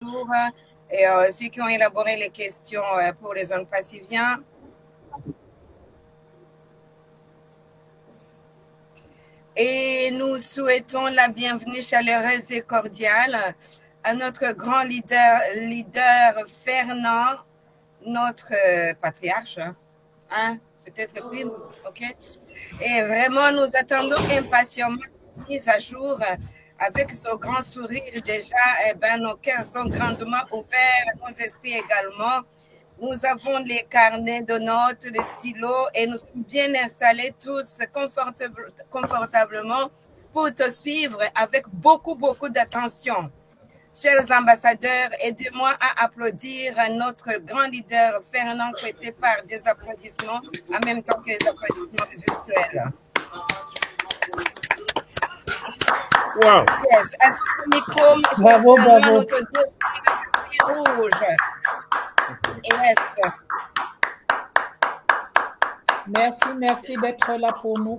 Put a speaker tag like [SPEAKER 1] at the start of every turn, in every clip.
[SPEAKER 1] et ceux qui ont élaboré les questions pour les zones passiviens. Et nous souhaitons la bienvenue chaleureuse et cordiale à notre grand leader Fernand, notre patriarche, hein, peut-être prime, ok. Et vraiment, nous attendons impatiemment la mise à jour avec ce grand sourire déjà. Eh ben, nos cœurs sont grandement ouverts, nos esprits également. Nous avons les carnets de notes, les stylos et nous sommes bien installés tous confortablement pour te suivre avec beaucoup d'attention. Chers ambassadeurs, aidez-moi à applaudir notre grand leader Fernand Kouetté par des applaudissements en même temps que les applaudissements virtuels.
[SPEAKER 2] Wow.
[SPEAKER 1] Yes, à ton micro,
[SPEAKER 3] bravo, bravo.
[SPEAKER 1] Rouge. Yes.
[SPEAKER 3] Merci d'être là pour nous.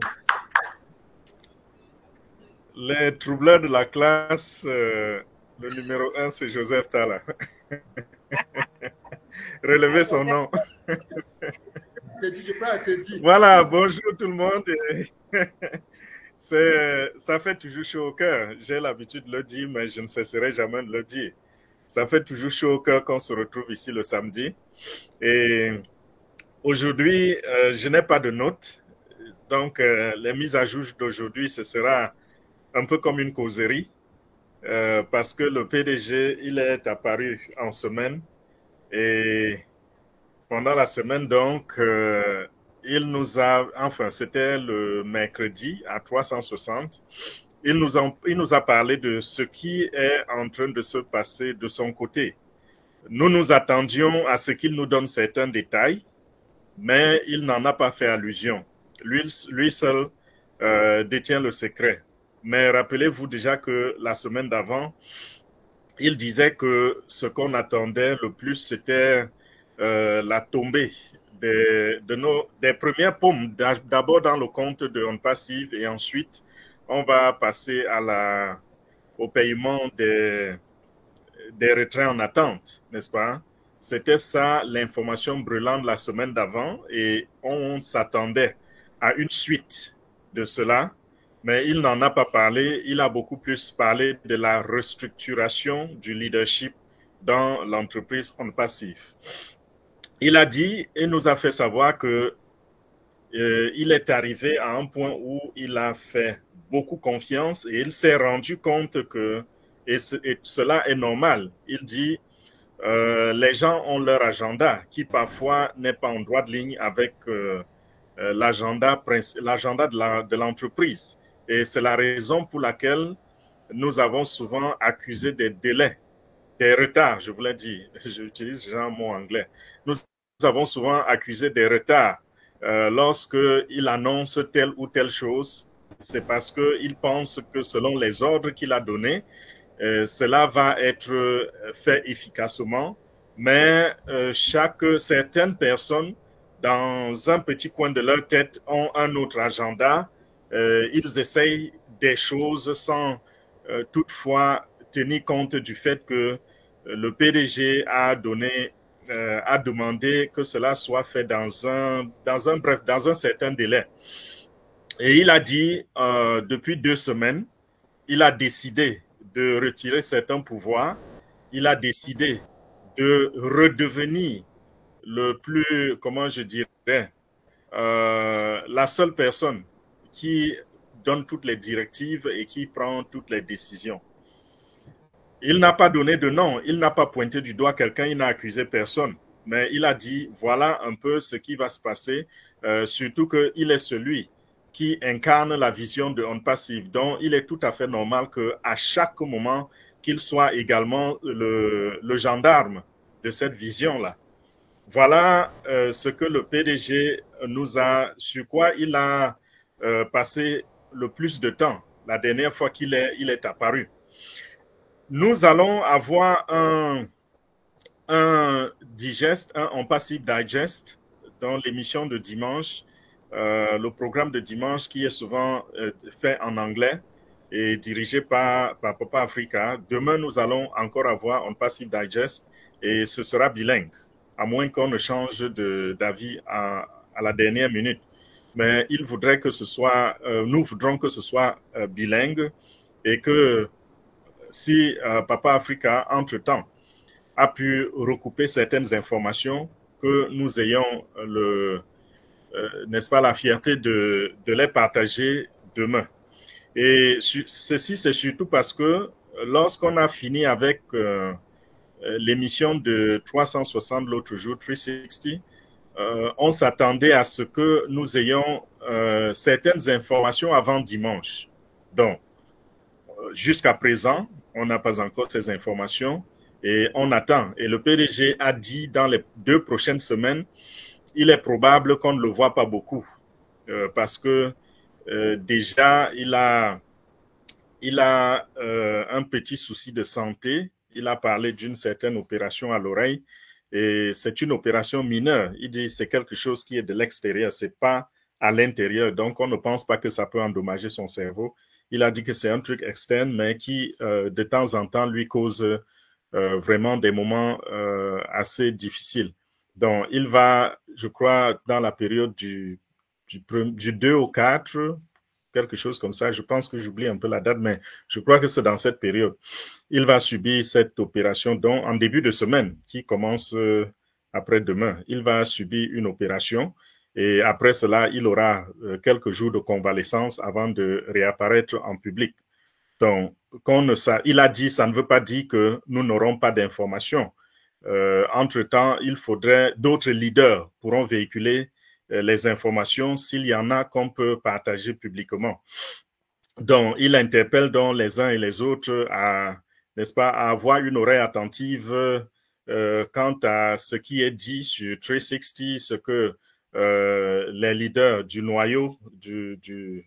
[SPEAKER 2] Les troubleurs de la classe, le numéro 1, c'est Joseph Tala. Relevez son nom. Voilà, bonjour tout le monde. Ça fait toujours chaud au cœur. J'ai l'habitude de le dire, mais je ne cesserai jamais de le dire. Ça fait toujours chaud au cœur qu'on se retrouve ici le samedi. Et aujourd'hui, je n'ai pas de notes. Donc, les mises à jour d'aujourd'hui, ce sera un peu comme une causerie. Parce que le PDG, il est apparu en semaine. Et pendant la semaine, donc, il nous a, enfin, c'était le mercredi à 360. Il nous a parlé de ce qui est en train de se passer de son côté. Nous nous attendions à ce qu'il nous donne certains détails, mais il n'en a pas fait allusion. Lui seul détient le secret. Mais rappelez-vous déjà que la semaine d'avant, il disait que ce qu'on attendait le plus, c'était la tombée des premières pommes, d'abord dans le compte de On Passive et ensuite on va passer au paiement des retraits en attente, n'est-ce pas? C'était ça l'information brûlante la semaine d'avant et on s'attendait à une suite de cela, mais il n'en a pas parlé. Il a beaucoup plus parlé de la restructuration du leadership dans l'entreprise On Passive. Il a dit et nous a fait savoir que il est arrivé à un point où il a fait beaucoup confiance et il s'est rendu compte que, et cela est normal, il dit, les gens ont leur agenda qui parfois n'est pas en droite ligne avec l'agenda de l'entreprise. Et c'est la raison pour laquelle nous avons souvent accusé des délais, des retards, je voulais dire, j'utilise déjà un mot anglais. Nous avons souvent accusé des retards lorsqu'il annonce telle ou telle chose. C'est parce qu'il pense que selon les ordres qu'il a donnés, cela va être fait efficacement, mais certaines personnes, dans un petit coin de leur tête, ont un autre agenda. Ils essayent des choses sans toutefois tenir compte du fait que le PDG a demandé que cela soit fait dans un certain délai. Et il a dit, depuis 2 semaines, il a décidé de retirer certains pouvoirs. Il a décidé de redevenir le plus, comment je dirais, la seule personne qui donne toutes les directives et qui prend toutes les décisions. Il n'a pas donné de nom, il n'a pas pointé du doigt quelqu'un, il n'a accusé personne. Mais il a dit, voilà un peu ce qui va se passer, surtout qu'il est celui qui incarne la vision de On Passive. Donc, il est tout à fait normal qu'à chaque moment, qu'il soit également le gendarme de cette vision-là. Voilà ce que le PDG sur quoi il a passé le plus de temps, la dernière fois qu'il est apparu. Nous allons avoir un digest, un On Passive Digest dans l'émission de dimanche, le programme de dimanche qui est souvent fait en anglais. et dirigé par Papa Africa. Demain, nous allons encore avoir un Passive Digest et ce sera bilingue, à moins qu'on ne change d'avis à la dernière minute. Mais il voudrait que ce soit, nous voudrons que ce soit bilingue et que si Papa Africa, entre-temps, a pu recouper certaines informations, que nous ayons n'est-ce pas, la fierté de les partager demain. Et ceci, c'est surtout parce que lorsqu'on a fini avec l'émission de 360 l'autre jour, 360, on s'attendait à ce que nous ayons certaines informations avant dimanche. Donc, jusqu'à présent, on n'a pas encore ces informations et on attend. Et le PDG a dit dans les 2 prochaines semaines, il est probable qu'on ne le voit pas beaucoup parce que déjà, il a un petit souci de santé. Il a parlé d'une certaine opération à l'oreille et c'est une opération mineure. Il dit que c'est quelque chose qui est de l'extérieur, c'est pas à l'intérieur. Donc, on ne pense pas que ça peut endommager son cerveau. Il a dit que c'est un truc externe, mais qui, de temps en temps, lui cause vraiment des moments assez difficiles. Donc, il va, je crois, dans la période du 2 au 4, quelque chose comme ça. Je pense que j'oublie un peu la date, mais je crois que c'est dans cette période. Il va subir cette opération, donc en début de semaine, qui commence après-demain. Il va subir une opération et après cela, il aura quelques jours de convalescence avant de réapparaître en public. Donc, il a dit, ça ne veut pas dire que nous n'aurons pas d'informations. Entre-temps, il faudrait, d'autres leaders pourront véhiculer les informations s'il y en a qu'on peut partager publiquement. Donc, il interpelle donc les uns et les autres à, n'est-ce pas, à avoir une oreille attentive quant à ce qui est dit sur 360, ce que les leaders du noyau, du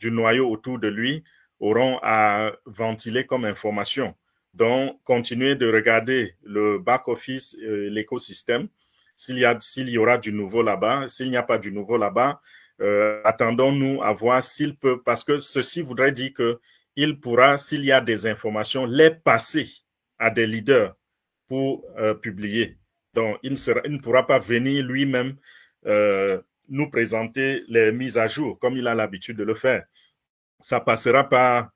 [SPEAKER 2] noyau autour de lui auront à ventiler comme information. Donc, continuer de regarder le back-office, l'écosystème, s'il y aura du nouveau là-bas. S'il n'y a pas du nouveau là-bas, attendons-nous à voir s'il peut, parce que ceci voudrait dire qu'il pourra, s'il y a des informations, les passer à des leaders pour publier. Donc, il ne pourra pas venir lui-même nous présenter les mises à jour, comme il a l'habitude de le faire. Ça passera par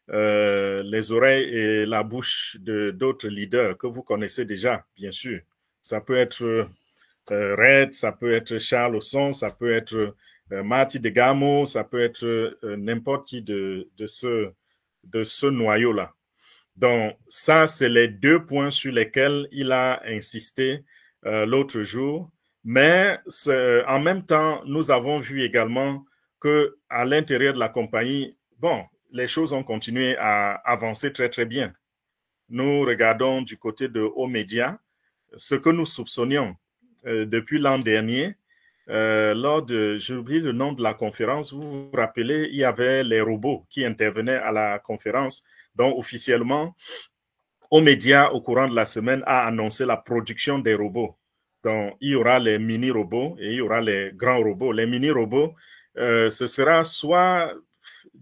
[SPEAKER 2] les oreilles et la bouche d'autres leaders que vous connaissez déjà, bien sûr. Ça peut être Red, ça peut être Charles Osson, ça peut être Marty Degamo, ça peut être n'importe qui de ce noyau-là. Donc, ça, c'est les 2 points sur lesquels il a insisté l'autre jour. Mais en même temps, nous avons vu également qu'à l'intérieur de la compagnie, bon, les choses ont continué à avancer très, très bien. Nous regardons du côté de O-Media ce que nous soupçonnions depuis l'an dernier. Lors de, j'oublie le nom de la conférence, vous vous rappelez, il y avait les robots qui intervenaient à la conférence. Donc, officiellement, O-Media, au courant de la semaine, a annoncé la production des robots. Donc, il y aura les mini-robots et il y aura les grands robots. Les mini-robots, ce sera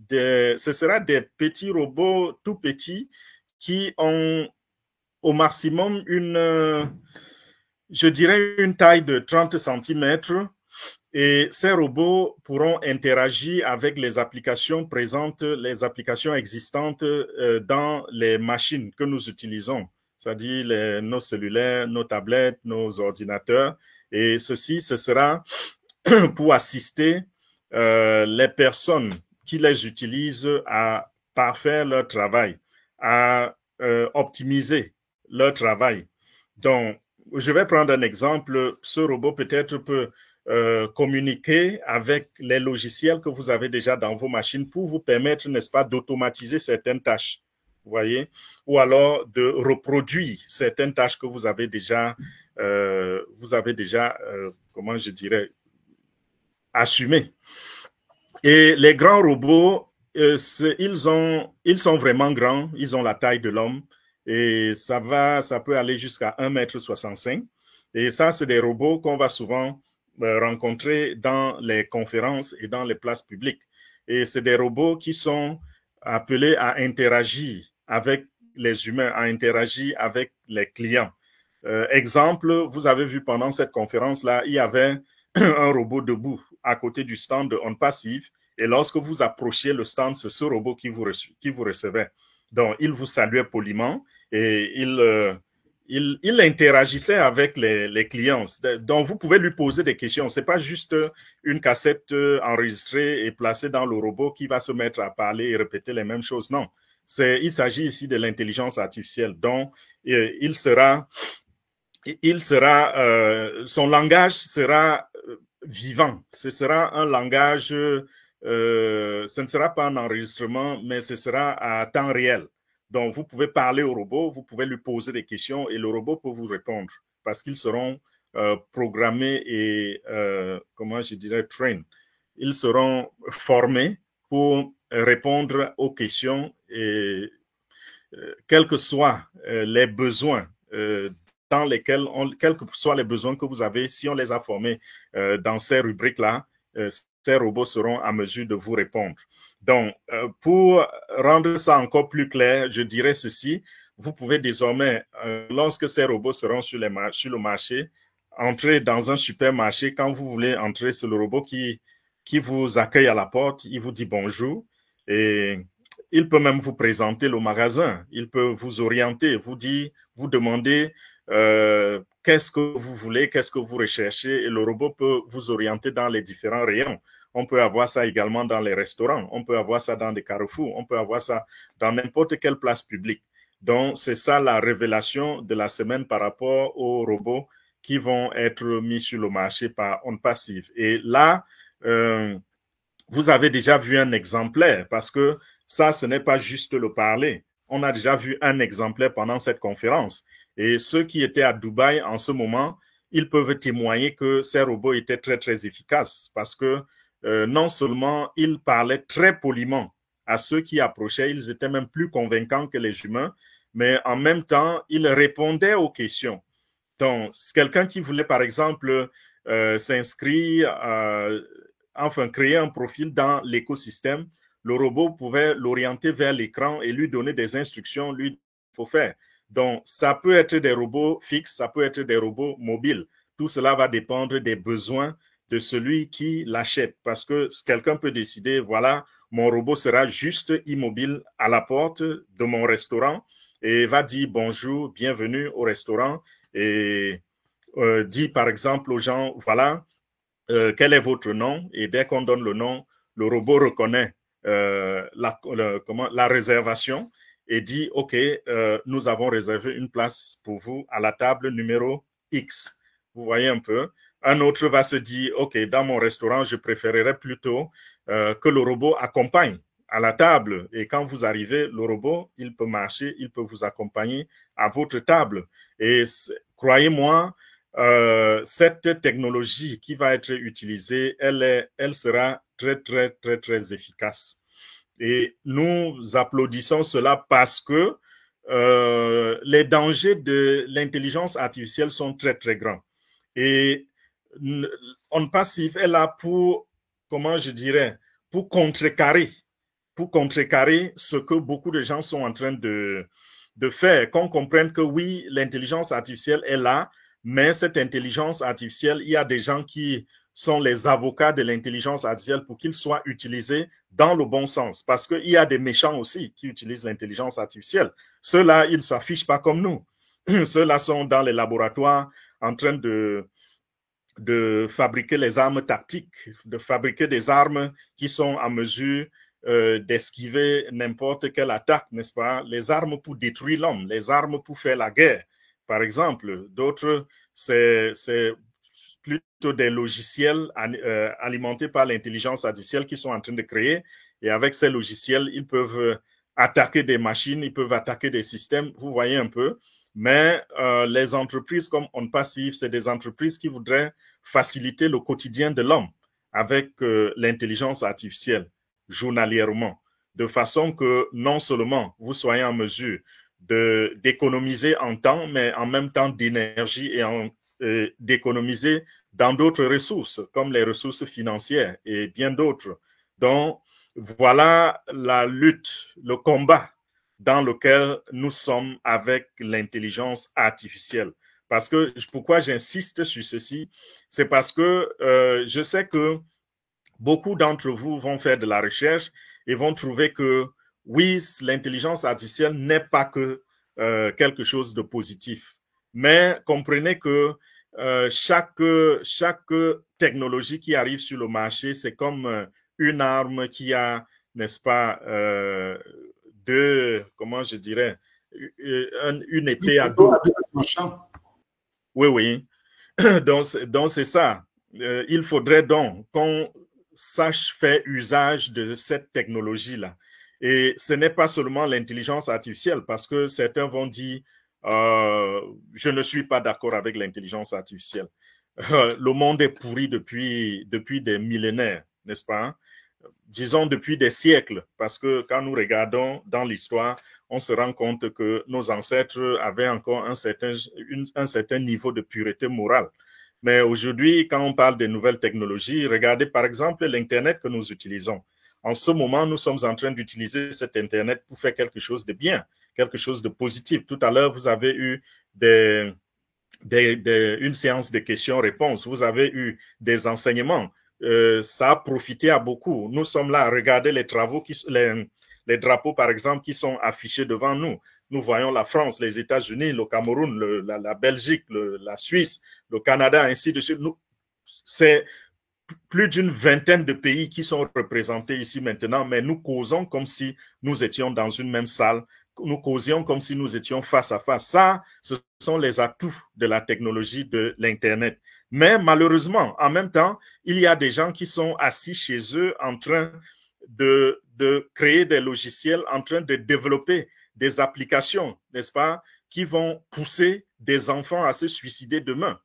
[SPEAKER 2] des petits robots tout petits qui ont au maximum je dirais une taille de 30 cm. Et ces robots pourront interagir avec les applications présentes, les applications existantes dans les machines que nous utilisons, c'est-à-dire nos cellulaires, nos tablettes, nos ordinateurs. Et ceci, ce sera pour assister les personnes qui les utilisent à parfaire leur travail, à optimiser leur travail. Donc, je vais prendre un exemple. Ce robot peut-être peut communiquer avec les logiciels que vous avez déjà dans vos machines pour vous permettre, n'est-ce pas, d'automatiser certaines tâches, vous voyez, ou alors de reproduire certaines tâches que vous avez déjà, comment je dirais, assumées. Et les grands robots, ils sont vraiment grands, ils ont la taille de l'homme et ça peut aller jusqu'à 1,65 m. Et ça, c'est des robots qu'on va souvent rencontrer dans les conférences et dans les places publiques. Et c'est des robots qui sont appelés à interagir avec les humains, à interagir avec les clients. Exemple, vous avez vu pendant cette conférence-là, il y avait un robot debout à côté du stand de OnPassive, et lorsque vous approchiez le stand, c'est ce robot qui vous recevait. Donc, il vous saluait poliment et il interagissait avec les clients. Donc, vous pouvez lui poser des questions. C'est pas juste une cassette enregistrée et placée dans le robot qui va se mettre à parler et répéter les mêmes choses. Non. Il s'agit ici de l'intelligence artificielle. Donc, son langage sera vivant. Ce sera un langage, ce ne sera pas un enregistrement, mais ce sera à temps réel. Donc, vous pouvez parler au robot, vous pouvez lui poser des questions et le robot peut vous répondre parce qu'ils seront programmés et, comment je dirais, trained. Ils seront formés pour répondre aux questions et quels que soient les besoins dans lesquels, quels que soient les besoins que vous avez, si on les a formés dans ces rubriques-là, ces robots seront à mesure de vous répondre. Donc, pour rendre ça encore plus clair, je dirais ceci. Vous pouvez désormais, lorsque ces robots seront sur le marché, entrer dans un supermarché. Quand vous voulez entrer, c'est le robot qui vous accueille à la porte. Il vous dit bonjour et il peut même vous présenter le magasin. Il peut vous orienter, vous demander qu'est-ce que vous voulez, qu'est-ce que vous recherchez, et le robot peut vous orienter dans les différents rayons. On peut avoir ça également dans les restaurants, on peut avoir ça dans des carrefours, on peut avoir ça dans n'importe quelle place publique. Donc, c'est ça la révélation de la semaine par rapport aux robots qui vont être mis sur le marché par OnPassive. Et là, vous avez déjà vu un exemplaire parce que ça, ce n'est pas juste le parler. On a déjà vu un exemplaire pendant cette conférence. Et ceux qui étaient à Dubaï en ce moment, ils peuvent témoigner que ces robots étaient très, très efficaces parce que non seulement ils parlaient très poliment à ceux qui approchaient, ils étaient même plus convaincants que les humains, mais en même temps, ils répondaient aux questions. Donc, quelqu'un qui voulait, par exemple, s'inscrire, enfin, créer un profil dans l'écosystème, le robot pouvait l'orienter vers l'écran et lui donner des instructions, lui, faut faire. Donc, ça peut être des robots fixes, ça peut être des robots mobiles. Tout cela va dépendre des besoins de celui qui l'achète. Parce que quelqu'un peut décider, voilà, mon robot sera juste immobile à la porte de mon restaurant et va dire bonjour, bienvenue au restaurant et dit par exemple aux gens, voilà, quel est votre nom? Et dès qu'on donne le nom, le robot reconnaît la réservation et dit, OK, nous avons réservé une place pour vous à la table numéro X. Vous voyez un peu. Un autre va se dire, OK, dans mon restaurant, je préférerais plutôt que le robot accompagne à la table. Et quand vous arrivez, le robot, il peut marcher, il peut vous accompagner à votre table. Et croyez-moi, cette technologie qui va être utilisée, elle sera très, très, très, très efficace. Et nous applaudissons cela parce que les dangers de l'intelligence artificielle sont très, très grands. Et OnPassive est là pour, comment je dirais, pour contrecarrer ce que beaucoup de gens sont en train de faire, qu'on comprenne que oui, l'intelligence artificielle est là, mais cette intelligence artificielle, il y a des gens qui sont les avocats de l'intelligence artificielle pour qu'il soit utilisé dans le bon sens. Parce qu'il y a des méchants aussi qui utilisent l'intelligence artificielle. Ceux-là, ils ne s'affichent pas comme nous. Ceux-là sont dans les laboratoires en train de fabriquer les armes tactiques, de fabriquer des armes qui sont en mesure d'esquiver n'importe quelle attaque, n'est-ce pas? Les armes pour détruire l'homme, les armes pour faire la guerre, par exemple. D'autres, c'est plutôt des logiciels alimentés par l'intelligence artificielle qui sont en train de créer. Et avec ces logiciels, ils peuvent attaquer des machines, ils peuvent attaquer des systèmes. Vous voyez un peu. Mais les entreprises comme OnPassive, c'est des entreprises qui voudraient faciliter le quotidien de l'homme avec l'intelligence artificielle journalièrement, de façon que non seulement vous soyez en mesure d'économiser en temps, mais en même temps d'énergie et d'économiser dans d'autres ressources, comme les ressources financières et bien d'autres. Donc, voilà la lutte, le combat dans lequel nous sommes avec l'intelligence artificielle. Parce que pourquoi j'insiste sur ceci, c'est parce que je sais que beaucoup d'entre vous vont faire de la recherche et vont trouver que oui, l'intelligence artificielle n'est pas que quelque chose de positif. Mais comprenez que chaque technologie qui arrive sur le marché, c'est comme une arme qui a, n'est-ce pas, comment je dirais, une épée à deux. Oui, oui. Donc c'est ça. Il faudrait donc qu'on sache faire usage de cette technologie-là. Et ce n'est pas seulement l'intelligence artificielle, parce que certains vont dire, je ne suis pas d'accord avec l'intelligence artificielle. Le monde est pourri depuis des millénaires, n'est-ce pas? Disons depuis des siècles, parce que quand nous regardons dans l'histoire, on se rend compte que nos ancêtres avaient encore un certain niveau de pureté morale. Mais aujourd'hui, quand on parle des nouvelles technologies, regardez par exemple l'Internet que nous utilisons. En ce moment, nous sommes en train d'utiliser cet Internet pour faire quelque chose de bien, quelque chose de positif. Tout à l'heure, vous avez eu une séance de questions-réponses, vous avez eu des enseignements. Ça a profité à beaucoup. Nous sommes là à regarder les drapeaux, par exemple, qui sont affichés devant nous. Nous voyons la France, les États-Unis, le Cameroun, la Belgique, la Suisse, le Canada, ainsi de suite. C'est plus d'une vingtaine de pays qui sont représentés ici maintenant, mais nous causons comme si nous étions dans une même salle. Nous causions comme si nous étions face à face. Ça, ce sont les atouts de la technologie de l'Internet. Mais malheureusement, en même temps, il y a des gens qui sont assis chez eux en train de créer des logiciels, en train de développer des applications, n'est-ce pas, qui vont pousser des enfants à se suicider demain.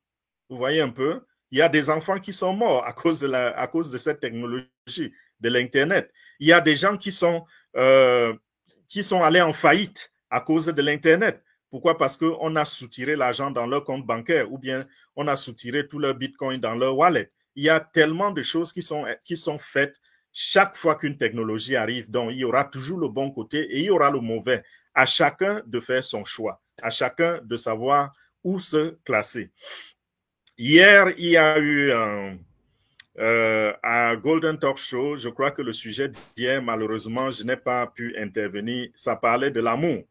[SPEAKER 2] Vous voyez un peu? Il y a des enfants qui sont morts à cause de cette technologie, de l'Internet. Il y a des gens qui sont allés en faillite à cause de l'Internet. Pourquoi? Parce qu'on a soutiré l'argent dans leur compte bancaire ou bien on a soutiré tout leur bitcoin dans leur wallet. Il y a tellement de choses qui sont faites chaque fois qu'une technologie arrive. Donc, il y aura toujours le bon côté et il y aura le mauvais. À chacun de faire son choix, à chacun de savoir où se classer. Hier, il y a eu à Golden Talk Show, je crois que le sujet d'hier, malheureusement, je n'ai pas pu intervenir. Ça parlait de l'amour.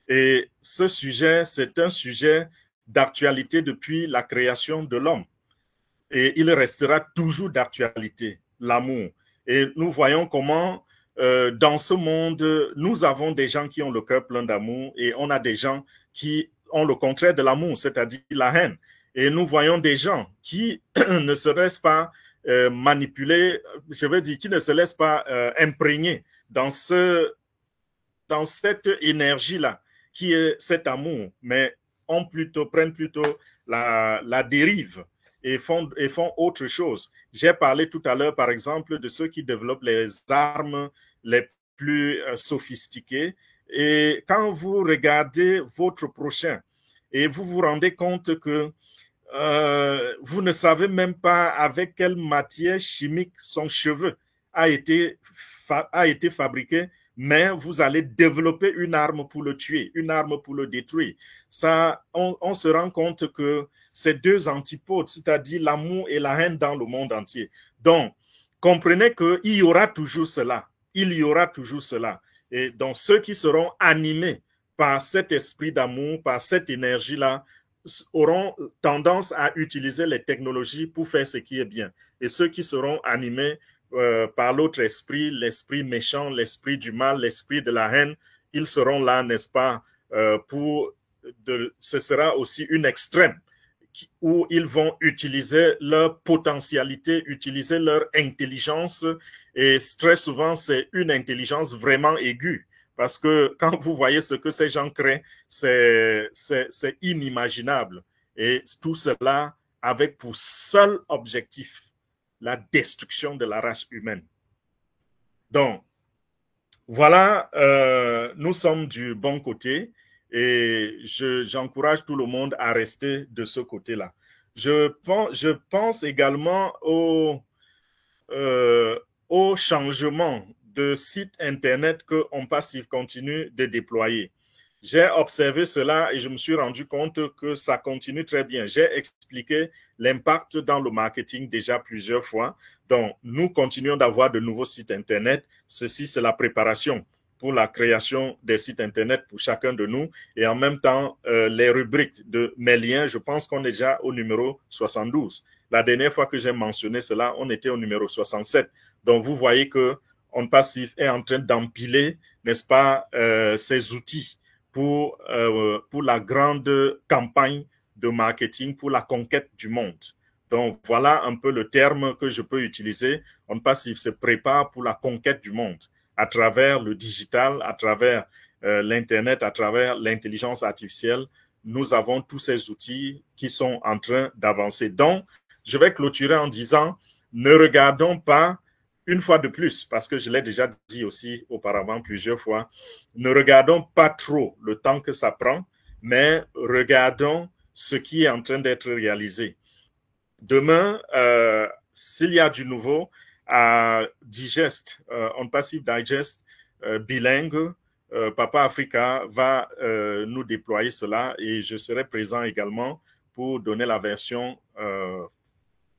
[SPEAKER 2] Et ce sujet, c'est un sujet d'actualité depuis la création de l'homme. Et il restera toujours d'actualité, l'amour. Et nous voyons comment, dans ce monde, nous avons des gens qui ont le cœur plein d'amour et on a des gens qui ont le contraire de l'amour, c'est-à-dire la haine. Et nous voyons des gens qui ne se laissent pas manipuler, je veux dire, qui ne se laissent pas imprégner dans cette énergie-là, qui est cet amour, mais prennent plutôt la dérive et font autre chose. J'ai parlé tout à l'heure, par exemple, de ceux qui développent les armes les plus sophistiquées. Et quand vous regardez votre prochain et vous vous rendez compte que vous ne savez même pas avec quelle matière chimique son cheveu a été fabriqué, mais vous allez développer une arme pour le tuer, une arme pour le détruire. Ça, on se rend compte que ces deux antipodes, c'est-à-dire l'amour et la haine dans le monde entier. Donc, comprenez qu'il y aura toujours cela. Il y aura toujours cela. Et donc, ceux qui seront animés par cet esprit d'amour, par cette énergie-là, auront tendance à utiliser les technologies pour faire ce qui est bien. Et ceux qui seront animés par l'autre esprit, l'esprit méchant, l'esprit du mal, l'esprit de la haine, ils seront là, n'est-ce pas, ce sera aussi une extrême où ils vont utiliser leur potentialité, utiliser leur intelligence. Et très souvent, c'est une intelligence vraiment aiguë. Parce que quand vous voyez ce que ces gens créent, c'est inimaginable. Et tout cela avec pour seul objectif la destruction de la race humaine. Donc, voilà, nous sommes du bon côté et j'encourage tout le monde à rester de ce côté-là. Je pense également au changement de sites Internet que OnPassive continue de déployer. J'ai observé cela et je me suis rendu compte que ça continue très bien. J'ai expliqué l'impact dans le marketing déjà plusieurs fois. Donc, nous continuons d'avoir de nouveaux sites Internet. Ceci, c'est la préparation pour la création des sites Internet pour chacun de nous. Et en même temps, les rubriques de mes liens, je pense qu'on est déjà au numéro 72. La dernière fois que j'ai mentionné cela, on était au numéro 67. Donc, vous voyez que OnPassive est en train d'empiler, n'est-ce pas, ces outils pour la grande campagne de marketing, pour la conquête du monde. Donc, voilà un peu le terme que je peux utiliser. OnPassive se prépare pour la conquête du monde à travers le digital, à travers l'Internet, à travers l'intelligence artificielle. Nous avons tous ces outils qui sont en train d'avancer. Donc, je vais clôturer en disant, ne regardons pas une fois de plus, parce que je l'ai déjà dit aussi auparavant plusieurs fois, ne regardons pas trop le temps que ça prend, mais regardons ce qui est en train d'être réalisé. Demain, s'il y a du nouveau, à Digest, OnPassive Digest, bilingue, Papa Africa va nous déployer cela et je serai présent également pour donner la version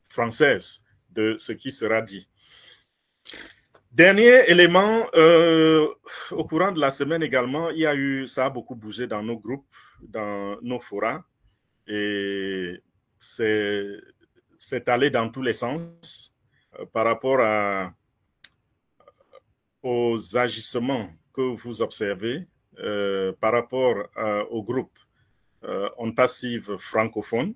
[SPEAKER 2] française de ce qui sera dit. Dernier élément, au courant de la semaine également, ça a beaucoup bougé dans nos groupes, dans nos forats, et c'est allé dans tous les sens par rapport aux agissements que vous observez par rapport au groupe OnPassive francophone.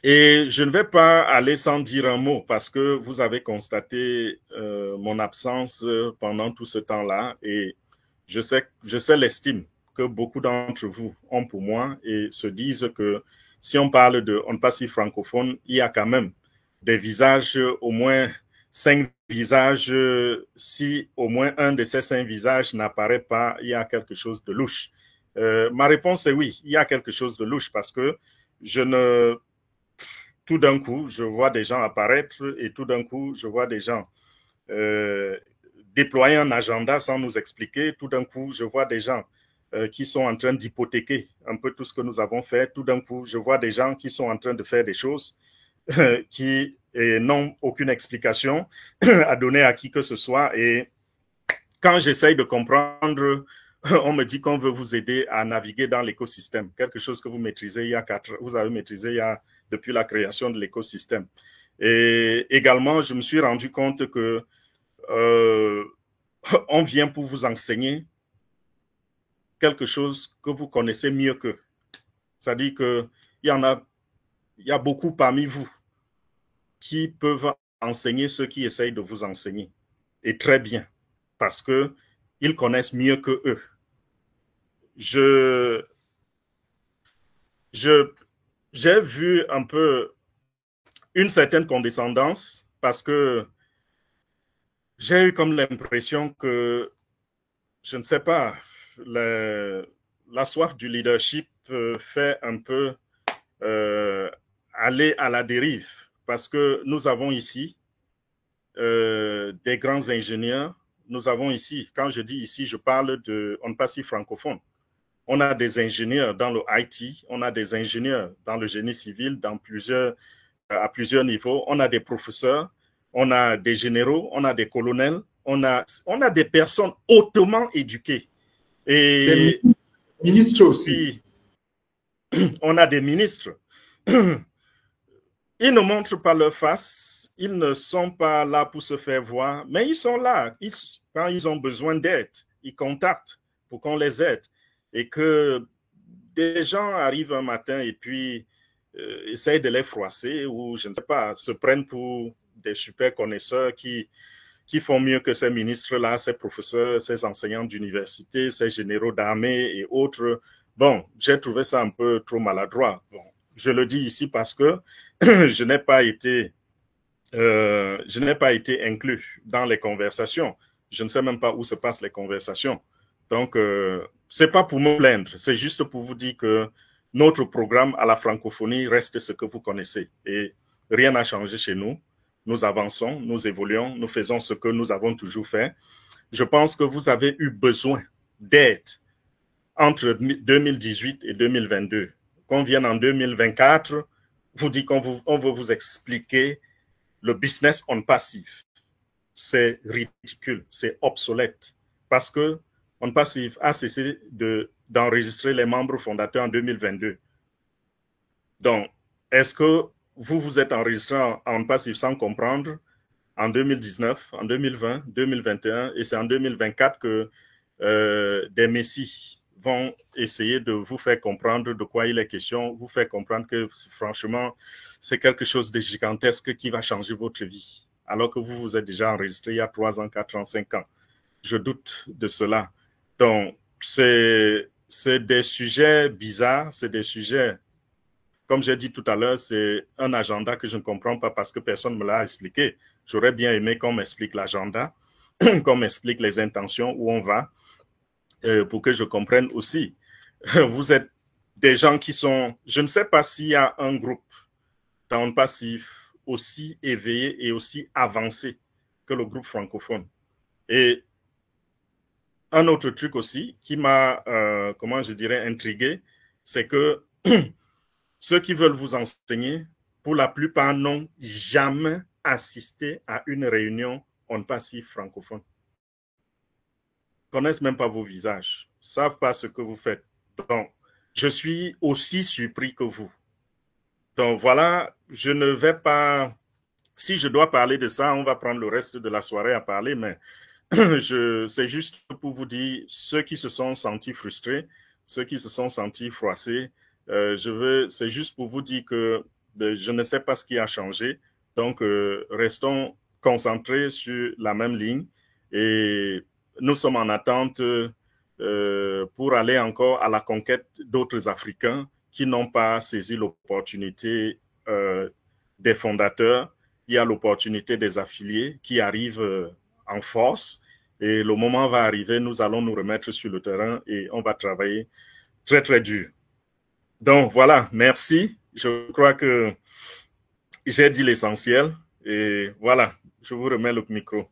[SPEAKER 2] Et je ne vais pas aller sans dire un mot parce que vous avez constaté mon absence pendant tout ce temps-là et je sais l'estime que beaucoup d'entre vous ont pour moi et se disent que si on parle de OnPassive francophone, il y a quand même des visages, au moins 5 visages. Si au moins un de ces 5 visages n'apparaît pas, il y a quelque chose de louche. Ma réponse est oui, il y a quelque chose de louche parce que tout d'un coup, je vois des gens apparaître et tout d'un coup, je vois des gens déployer un agenda sans nous expliquer. Tout d'un coup, je vois des gens qui sont en train d'hypothéquer un peu tout ce que nous avons fait. Tout d'un coup, je vois des gens qui sont en train de faire des choses qui n'ont aucune explication à donner à qui que ce soit. Et quand j'essaye de comprendre, on me dit qu'on veut vous aider à naviguer dans l'écosystème, quelque chose que vous maîtrisez vous avez maîtrisé depuis la création de l'écosystème. Et également, je me suis rendu compte que on vient pour vous enseigner quelque chose que vous connaissez mieux qu'eux. C'est-à-dire qu'il y a beaucoup parmi vous qui peuvent enseigner ceux qui essayent de vous enseigner. Et très bien, parce qu'ils connaissent mieux que eux. J'ai vu un peu une certaine condescendance parce que j'ai eu comme l'impression que, je ne sais pas, la soif du leadership fait un peu aller à la dérive parce que nous avons ici des grands ingénieurs. Nous avons ici, quand je dis ici, je parle de OnPassive francophone. On a des ingénieurs dans le IT, on a des ingénieurs dans le génie civil, à plusieurs niveaux. On a des professeurs, on a des généraux, on a des colonels, on a des personnes hautement éduquées. Et
[SPEAKER 4] des ministres aussi.
[SPEAKER 2] On a des ministres. Ils ne montrent pas leur face, ils ne sont pas là pour se faire voir, mais ils sont là. Quand ils ont besoin d'aide, ils contactent pour qu'on les aide. Et que des gens arrivent un matin et puis essayent de les froisser ou, je ne sais pas, se prennent pour des super connaisseurs qui font mieux que ces ministres-là, ces professeurs, ces enseignants d'université, ces généraux d'armée et autres. Bon, j'ai trouvé ça un peu trop maladroit. Bon, je le dis ici parce que je n'ai pas été inclus dans les conversations. Je ne sais même pas où se passent les conversations. Donc, c'est pas pour me plaindre, c'est juste pour vous dire que notre programme à la francophonie reste ce que vous connaissez et rien n'a changé chez nous. nous avançons, nous évoluons, nous faisons ce que nous avons toujours fait. Je pense que vous avez eu besoin d'aide entre 2018 et 2022. Qu'on vienne en 2024, vous dit qu'on veut vous expliquer le business on passif. C'est ridicule, c'est obsolète. Parce que on passif a cessé d'enregistrer les membres fondateurs en 2022. Donc, est-ce que vous êtes enregistré en passif sans comprendre en 2019, en 2020, 2021, et c'est en 2024 que des messies vont essayer de vous faire comprendre de quoi il est question, vous faire comprendre que franchement, c'est quelque chose de gigantesque qui va changer votre vie, alors que vous êtes déjà enregistré il y a 3 ans, 4 ans, 5 ans. Je doute de cela. Donc, c'est des sujets bizarres, c'est des sujets, comme j'ai dit tout à l'heure, c'est un agenda que je ne comprends pas parce que personne ne me l'a expliqué. J'aurais bien aimé qu'on m'explique l'agenda, qu'on m'explique les intentions, où on va, pour que je comprenne aussi. Vous êtes des gens qui sont... Je ne sais pas s'il y a un groupe dans le passif aussi éveillé et aussi avancé que le groupe francophone. Et un autre truc aussi qui m'a, comment je dirais, intrigué, c'est que ceux qui veulent vous enseigner, pour la plupart, n'ont jamais assisté à une réunion on passif francophone. Ils ne connaissent même pas vos visages, ne savent pas ce que vous faites. Donc, je suis aussi surpris que vous. Donc, voilà, je ne vais pas... Si je dois parler de ça, on va prendre le reste de la soirée à parler, mais c'est juste pour vous dire, ceux qui se sont sentis frustrés, ceux qui se sont sentis froissés, c'est juste pour vous dire que je ne sais pas ce qui a changé. Donc, restons concentrés sur la même ligne et nous sommes en attente pour aller encore à la conquête d'autres Africains qui n'ont pas saisi l'opportunité des fondateurs. Il y a l'opportunité des affiliés qui arrivent en force et le moment va arriver, nous allons nous remettre sur le terrain et on va travailler très, très dur. Donc, voilà, merci. Je crois que j'ai dit l'essentiel et voilà, je vous remets le micro.